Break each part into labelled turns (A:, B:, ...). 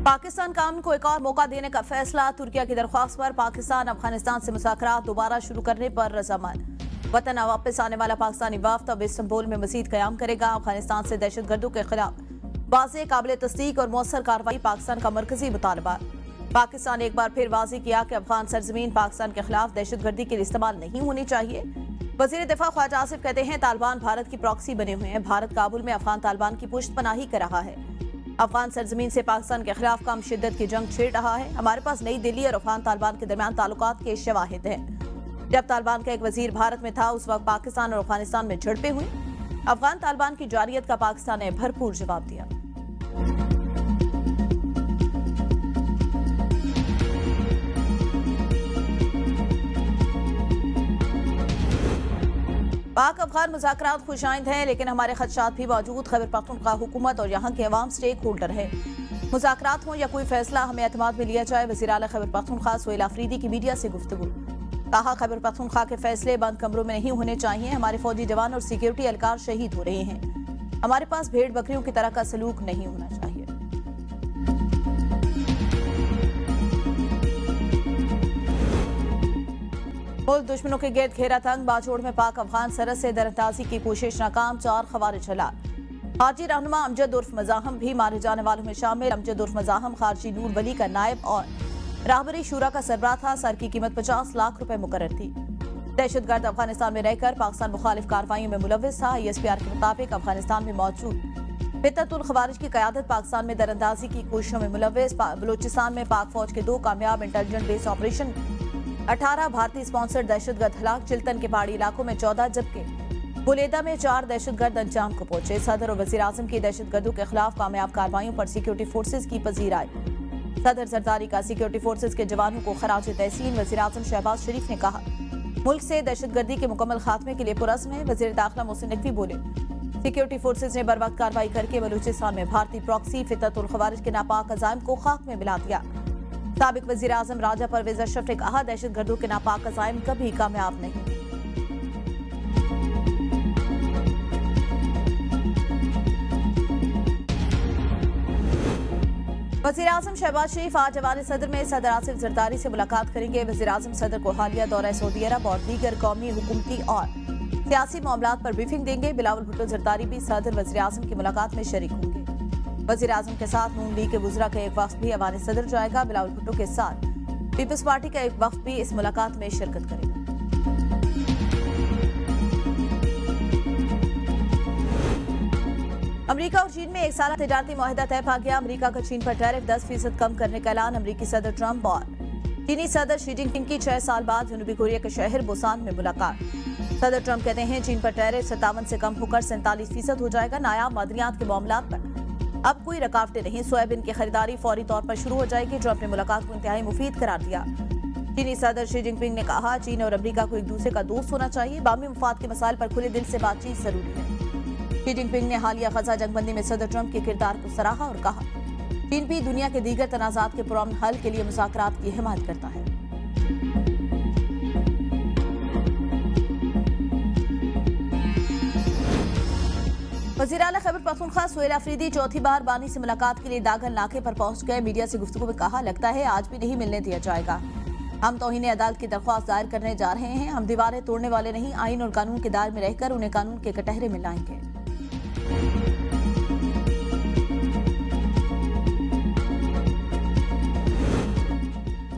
A: पाकिस्तान का अमन को एक और मौका देने का फैसला। तुर्किया की दरख्वास्त पर पाकिस्तान अफगानिस्तान से मुज़ाकरात दोबारा शुरू करने पर रजामंद। वतन वापस आने वाला पाकिस्तानी वफ्द अब इस्तांबुल में मजीद क़याम करेगा। अफगानिस्तान से दहशतगर्दों के खिलाफ वाज़ेह, काबिल तस्दीक और मौसर कार्रवाई पाकिस्तान का मरकजी मुतालबा। पाकिस्तान ने एक बार फिर वाज़ेह किया कि अफगान सरजमीन पाकिस्तान के खिलाफ दहशतगर्दी के लिए इस्तेमाल नहीं होनी चाहिए। वज़ीर दिफा ख्वाजा आसिफ कहते हैं, तालिबान भारत की प्रॉक्सी बने हुए हैं। भारत काबुल में अफगान तालिबान की पुश्तपनाही कर रहा है। अफगान सरजमीन से पाकिस्तान के खिलाफ कम शिद्दत की जंग छेड़ रहा है। हमारे पास नई दिल्ली और अफगान तालिबान के दरमियान ताल्लुकात के शवाहिद हैं। जब तालिबान का एक वजीर भारत में था, उस वक्त पाकिस्तान और अफगानिस्तान में झड़पें हुई। अफगान तालिबान की जारियत का पाकिस्तान ने भरपूर जवाब दिया। पाक अफगान मुज़ाकरात खुशाइंद हैं, लेकिन हमारे खदशात भी मौजूद। खैबर पख्तूनख्वा हुकूमत और यहाँ के अवाम स्टेक होल्डर है। मुज़ाकरात हों या कोई फैसला हमें एतमाद में लिया जाए। वज़ीर आला खैबर पख्तूनख्वा सोहेल आफरीदी की मीडिया से गुफ्तगू। कहा, खैबर पख्तूनख्वा के फैसले बंद कमरों में नहीं होने चाहिए। हमारे फौजी जवान और सिक्योरिटी एहलकार शहीद हो रहे हैं। हमारे पास भेड़ बकरियों की तरह का सलूक नहीं होना चाहिए। मुल्क दुश्मनों के गिर्द घेरा तंग। बाजोड़ में पाक अफगान सरहद से दरअंदाजी की कोशिश नाकाम। 4 खवारिज हलाक। खारजी रहनुमा अमजद उर्फ मजाहम भी मारे जाने वालों में शामिल। अमजद उर्फ मजाहम खारजी नूर वली का नायब और राहबरी शूरा का सरबराह था। सर की कीमत 50 लाख रुपए मुकर्रर थी। दहशतगर्द अफगानिस्तान में रहकर पाकिस्तान मुखालिफ कार्रवाइयों में मुलव्विस था। ISPR के मुताबिक अफगानिस्तान में मौजूद फितरतुल खवारिज की क़यादत पाकिस्तान में दरअंदाजी की कोशिशों में मुलव्विस। बलूचिस्तान में पाक फौज के 2 कामयाब इंटेलिजेंट बेस ऑपरेशन 18 भारतीय स्पॉन्सर्ड दहशतगर्द हलाक। चिल्तन के पहाड़ी इलाकों में 14 जबकि बुलेदा में 4 दहशतगर्द अंजाम को पहुंचे। सदर और वजीर आजम की दहशतगर्दों के खिलाफ कामयाब कार्रवाइयों पर सिक्योरिटी फोर्सेज की पजीराई। सदर जरदारी का सिक्योरिटी फोर्सेज के जवानों को खराज तहसीन। वजीर आजम शहबाज शरीफ ने कहा, मुल्क से दहशतगर्दी के मुकम्मल खात्मे के लिए पुरज़्म है। वजीर दाखिला मोहसिन नकवी बोले, सिक्योरिटी फोर्सेज ने बर वक्त कार्रवाई करके बलूचिस्तान में भारतीय प्रॉक्सी फितरतुल खवारिज के नापाक अज़ाइम को खाक में मिला दिया। साबिक वजीर आजम राजा परवेज अशरफ ने कहा, दहशतगर्दों के नापाक अज़ाइम कभी कामयाब नहीं। वजीर आजम शहबाज शरीफ आज अवान सदर में सदर आसिफ जरदारी से मुलाकात करेंगे। वजीर आजम सदर को हालिया दौरा सऊदी अरब और दीगर कौमी, हुकूमती और सियासी मामलात पर ब्रीफिंग देंगे। बिलावल भुट्टो जरदारी भी सदर वजीर आजम की मुलाकात में शरीक होंगे। वजीर आजम के साथ नून लीग के वुज़रा का एक वफ्द भी अवान सदर जाएगा। बिलावल भुट्टो के साथ पीपल्स पार्टी का एक वफ्द भी इस मुलाकात में शिरकत करेगा। अमेरिका और चीन में 1 साला तिजारती मुआहिदा तय पा गया। अमेरिका का चीन पर टैरिफ 10% कम करने का ऐलान। अमेरिकी सदर ट्रंप और चीनी सदर शी जिनपिंग की 6 साल बाद जनूबी कोरिया के शहर बुसान में मुलाकात। सदर ट्रंप कहते हैं, चीन पर टैरिफ 57 से कम होकर 47% हो जाएगा। नायाब मादनियात के मामलात पर अब कोई रुकावटें नहीं। सोयाबीन की खरीदारी फौरी तौर पर शुरू हो जाएगी। ट्रंप ने मुलाकात को इंतहाई मुफीद करार दिया। चीनी सदर शी जिनपिंग ने कहा, चीन और अमेरिका को एक दूसरे का दोस्त होना चाहिए। बामी मुफाद के मसाइल पर खुले दिल से बातचीत जरूरी है। शी जिनपिंग ने हालिया गजा जंगबंदी में सदर ट्रंप के किरदार को सराहा और कहा, चीन भी दुनिया के दीगर तनाज़ात के पुरअमन हल के लिए मुज़ाकरात की हिमायत करता है। वज़ीर आला खैबर पख्तूनख्वा सोहेल आफरीदी चौथी बार बानी से मुलाकात के लिए दागल नाके पर पहुंच गए। मीडिया से गुफ्तगू में कहा, लगता है आज भी नहीं मिलने दिया जाएगा। हम तौहीन अदालत की दरख्वास्त दायर करने जा रहे हैं। हम दीवारें तोड़ने वाले नहीं, आइन और कानून के दायरे में रहकर उन्हें कानून के कटहरे में लाएंगे।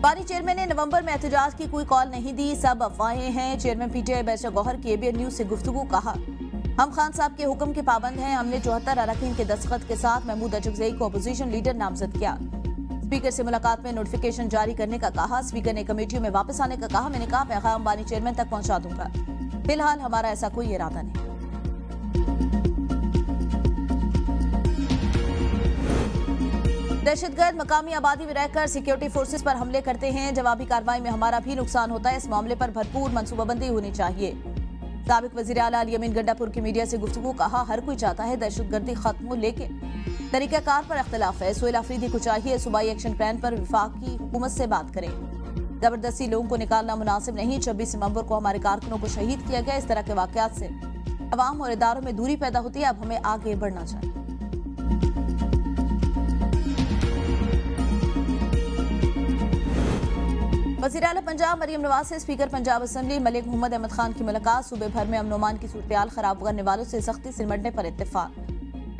A: बानी चेयरमैन ने नवंबर में एहतजाज की कोई कॉल नहीं दी, सब अफवाहें हैं। चेयरमैन PTI बैशर गौहर की ABN न्यूज से गुफ्तगू। कहा, हम खान साहब के हुक्म के पाबंद हैं। हमने 74 अरकान के दस्तखत के साथ महमूद अजगज़ई को अपोजिशन लीडर नामजद किया। स्पीकर से मुलाकात में नोटिफिकेशन जारी करने का कहा। स्पीकर ने कमेटियों में वापस आने का कहा। मैंने कहा, पैगाम बानी चेयरमैन तक पहुंचा दूंगा। फिलहाल हमारा ऐसा कोई इरादा नहीं। दहशतगर्द मकामी आबादी में रहकर सिक्योरिटी फोर्सेस पर हमले करते हैं। जवाबी कार्रवाई में हमारा भी नुकसान होता है। इस मामले पर भरपूर मनसूबाबंदी होनी चाहिए। साबिक वज़ीर आला अली अमीन गंडापुर की मीडिया से गुफ्तगू। कहा, हर कोई चाहता है दहशतगर्दी खत्म हो, लेकिन तरीक़ाकार पर इख्तिलाफ है। सोहेल आफरीदी को चाहिए सूबाई एक्शन प्लान पर वफाकी हुकूमत से बात करें। जबरदस्ती लोगों को निकालना मुनासिब नहीं। 26 नवंबर को हमारे कारकुनों को शहीद किया गया। इस तरह के वाक़यात से अवाम और इदारों में दूरी पैदा होती है। अब हमें आगे बढ़ना चाहिए। वज़ीर आला पंजाब मरियम नवाज से स्पीकर पंजाब असम्बली मलिक मोहम्मद अहमद खान की मुलाकात। सूबे भर में अमन-ओ-अमान की सूरत-ए-हाल खराब करने वालों से सख्ती से निपटने पर इत्तेफाक।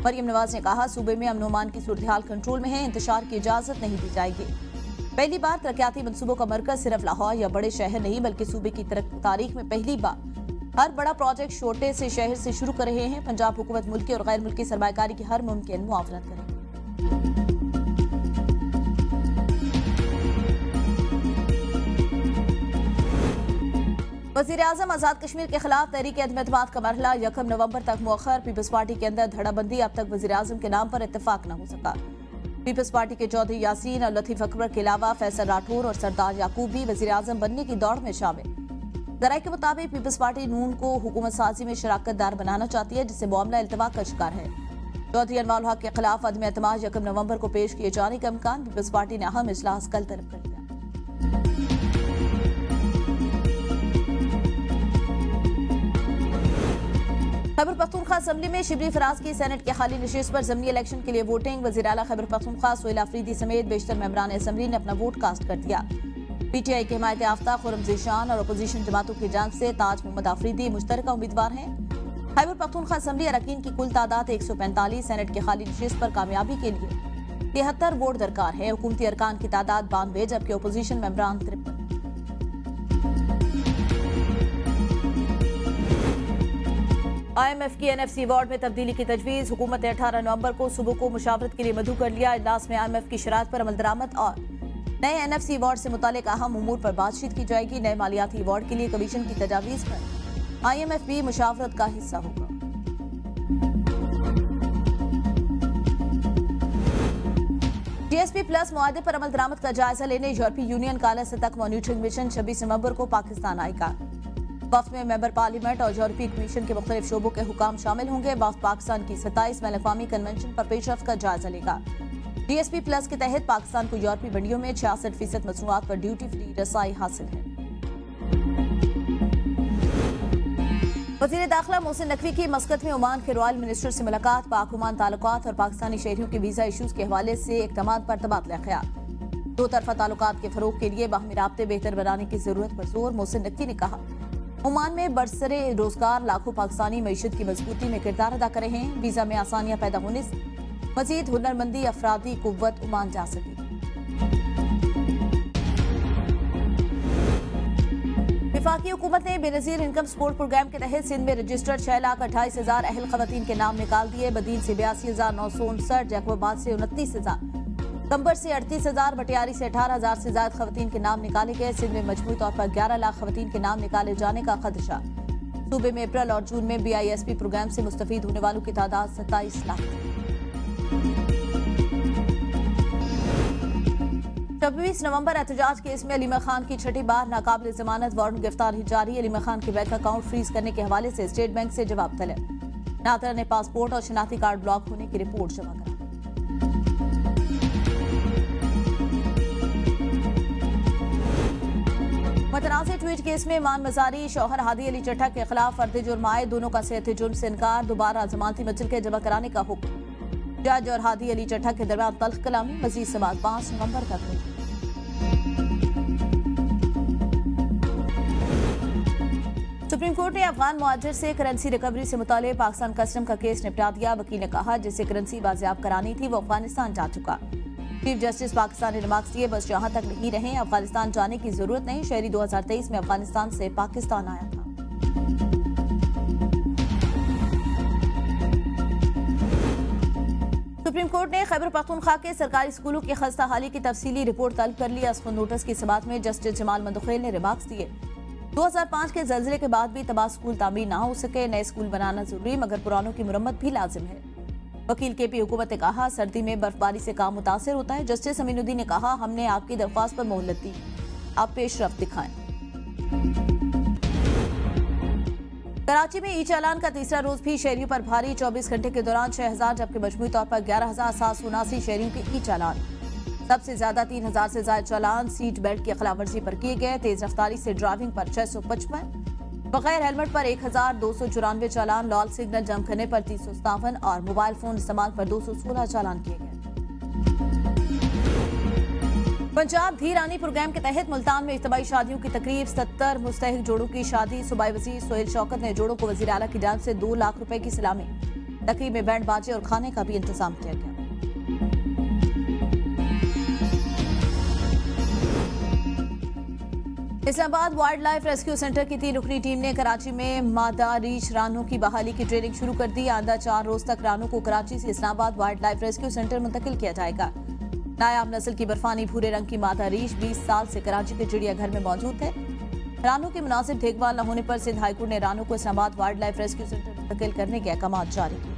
A: मरियम नवाज ने कहा, सूबे में अमन-ओ-अमान की सूरत-ए-हाल कंट्रोल में है, इंतशार की इजाजत नहीं दी जाएगी। पहली बार तरक्याती मनसूबों का मरकज सिर्फ लाहौर या बड़े शहर नहीं बल्कि सूबे की तारीख में पहली बार हर बड़ा प्रोजेक्ट छोटे से शहर से शुरू कर रहे हैं। पंजाब हुकूमत मुल्की और गैर मुल्की सरमायाकारी की हर मुमकिन मुआवनत करेगी। वज़ीर आज़म आज़ाद कश्मीर के खिलाफ तहरीक एतमाद का मरहला 1 नवंबर तक मुअख्खर। पीपल्स पार्टी के अंदर धड़ाबंदी, अब तक वज़ीर आज़म के नाम पर इत्तेफाक न हो सका। पीपल्स पार्टी के चौधरी यासीन और लतीफ अकबर के अलावा फैसल राठौर और सरदार याकूब भी वज़ीर आज़म बनने की दौड़ में शामिल। ज़राए के मुताबिक पीपल्स पार्टी नून को हुकूमत साजी में शराकत दार बनाना चाहती है, जिससे मामला इल्तवा का शिकार है। चौधरी अनवारुल हक के खिलाफ अदम एतमाद 1 नवंबर को पेश किए जाने का इम्कान। पीपल्स पार्टी ने अहम इजलास कल तलब कर लिया। खैबर पख्तूनख्वा असम्बली में शिबली फराज की सेनेट के खाली नशिस्त पर ज़मीनी इलेक्शन के लिए वोटिंग। वज़ीर आला खैबर पख्तूनख्वा सोहेल अफरीदी समेत बेशतर मेंबरान असम्बली ने अपना वोट कास्ट कर दिया। PTI के हिमायत याफ्ता खुर्रम ज़ीशान और अपोजिशन जमातों की जानिब से ताज मोहम्मद अफरीदी मुश्तरका उम्मीदवार हैं। खैबर पख्तूनख्वा असम्बली अरकान की कुल तादाद 145, सेनेट के खाली नशिस्त पर कामयाबी के लिए 73 वोट दरकार है। हुकूमती अरकान की तादाद 92 जबकि अपोजिशन मेंबरान 53। IMF की NFC अवार्ड में तब्दीली की तजवीज़। हुकूमत ने 18 नवंबर को सुबह को मुशावरत के लिए मदू कर लिया। इजलास में IMF की शरात पर अमल दरामद और नए NFC अवार्ड से मुतालिक अहम उमूर पर बातचीत की जाएगी। नए मालियाती अवार्ड के लिए कमीशन की तजावीज़ पर IMF भी मुशावरत का हिस्सा होगा। GSP प्लस मुआहदे पर अमल दरामद का जायजा लेने यूरोपीय यूनियन का आला सतह मॉनिटरिंग मिशन 26 नवंबर को पाकिस्तान आएगा। वफ्द में मेंबर पार्लियामेंट और यूरोपीय कमीशन के मुख्तलिफ शोबों के हुकाम शामिल होंगे। वफ्द पाकिस्तान की 27 बैनुल अक़वामी कन्वेंशन पर पेशरफ्त का जायजा लेगा। GSP प्लस के तहत पाकिस्तान को यूरोपीय मंडियों में 66% मसनूआत पर ड्यूटी फ्री रसाई हासिल है। वज़ीर दाखिला मोहसिन नकवी की मस्कत में ओमान के रॉयल मिनिस्टर से मुलाकात। पाक ओमान ताल्लुकात और पाकिस्तानी शहरियों के वीजा इशूज के हवाले से इक़दामात पर तबादला ख्याल। दो तरफा ताल्लुकात के फरोग के लिए बाहमी राब्ते बेहतर बनाने की जरूरत पर जोर। मोहसिन नकवी ने कहा, ओमान में बरसरे रोजगार लाखों पाकिस्तानी मईशत की मजबूती में किरदार अदा कर रहे हैं। वीजा में आसानियां पैदा होने से मजीद हुनरमंदी अफरादी कुव्वत ओमान जा सकेगी। वफाकी हुकूमत ने बेनजीर इनकम सपोर्ट प्रोग्राम के तहत सिंध में रजिस्टर्ड 6,28,000 अहल खवातीन के नाम निकाल दिए। बदीन से 82,959, जैकोबाद से 29,000, कंबर से 38,000, बटियारी से 18,000 से ज्यादा खवातीन के नाम निकाले गए। सिंध में मजमूई तौर पर 11 लाख खवातीन के नाम निकाले जाने का खदशा। सूबे में अप्रैल और जून में BISP प्रोग्राम से मुस्तफीद होने वालों की तादाद 27 लाख। 26 नवंबर एहतजाज केस में अलीमा खान की छठी बार नाकाबिल जमानत वारंट गिरफ्तारी जारी। अलीमा खान के बैंक अकाउंट फ्रीज करने के हवाले से स्टेट बैंक से जवाब तलब। नादरा ने पासपोर्ट और शनाख्ती कार्ड ब्लॉक होने की रिपोर्ट जमा करा। मुतनाज़िर ट्वीट केस में ईमान मजारी शौहर हादी अली चट्टा के खिलाफ फर्द जुर्म आए। दोनों का सेहत जुर्म से इनकार। दोबारा जमानती मंजिल के जमा कराने का हुक्म। जज और हादी अली चट्टा के दरमियान तल्ख कलामी। मजीद समाअत 5 नवंबर तक होगी। सुप्रीम कोर्ट ने अफगान मुहाजिर से करेंसी रिकवरी से मुतालिक पाकिस्तान कस्टम का केस निपटा दिया। वकील ने कहा, जिसे करेंसी बाजियाब करानी थी वो अफगानिस्तान जा चुका। चीफ जस्टिस पाकिस्तान ने रिमार्क्स दिए, बस जहां तक नहीं रहे अफगानिस्तान जाने की जरूरत नहीं। शहरी 2023 में अफगानिस्तान से पाकिस्तान आया था। सुप्रीम कोर्ट ने खैबर पख्तूनख्वा के सरकारी स्कूलों की खस्ता हाली की तफसीली रिपोर्ट तलब कर ली। असफुन नोटिस की समाअत में जस्टिस जमाल मंदखेल ने रिमार्क्स दिए, 2005 के जल्जले के बाद भी तबाह स्कूल तामीर ना हो सके। नए स्कूल बनाना जरूरी मगर पुरानों की मुरम्मत भी लाजिम है। वकील KP हुकूमत ने कहा, सर्दी में बर्फबारी से काम मुतासिर होता है। जस्टिस अमीनुद्दीन ने कहा, हमने आपकी दरख्वास्त पर मोहलत दी, आप पेशरफ्त दिखाएं। कराची में ई चालान का तीसरा रोज भी शहरियों पर भारी। 24 घंटे के दौरान 6,000 जबकि मजमूई तौर पर 11,779 शहरियों के ई चालान। सबसे ज्यादा 3,000 से ज्यादा चालान सीट बेल्ट की खिलाफवर्जी पर किए गए। तेज रफ्तारी से ड्राइविंग पर 655, बगैर हेलमेट पर 1,294 चालान, लाल सिग्नल जम करने पर 357 और मोबाइल फोन इस्तेमाल पर 216 चालान किए गए। पंजाब धी रानी प्रोग्राम के तहत मुल्तान में इज्तिमाई शादियों की तकरीब 70 मुस्तहिक जोड़ों की शादी। सूबाई वज़ीर सोहेल शौकत ने जोड़ों को वज़ीर आला की जानिब से 2 लाख रुपए की सलामी। तकरीब में बैंड बाजे और खाने का भी इंतजाम किया गया। Islamabad wild life rescue centre की 3 रुकनी टीम ने कराची में मादा रीछ रानों की बहाली की ट्रेनिंग शुरू कर दी। आंदा 4 रोज तक रानों को कराची से Islamabad wild life rescue centre मुंतकिल किया जाएगा। नायाब नस्ल की बर्फानी भूरे रंग की मादा रीछ 20 साल से कराची के चिड़ियाघर में मौजूद है। रानों की मुनासिब देखभाल न होने पर सिंध हाईकोर्ट ने रानों को Islamabad wild life rescue centre मुंतकिल करने के अहकाम जारी किए।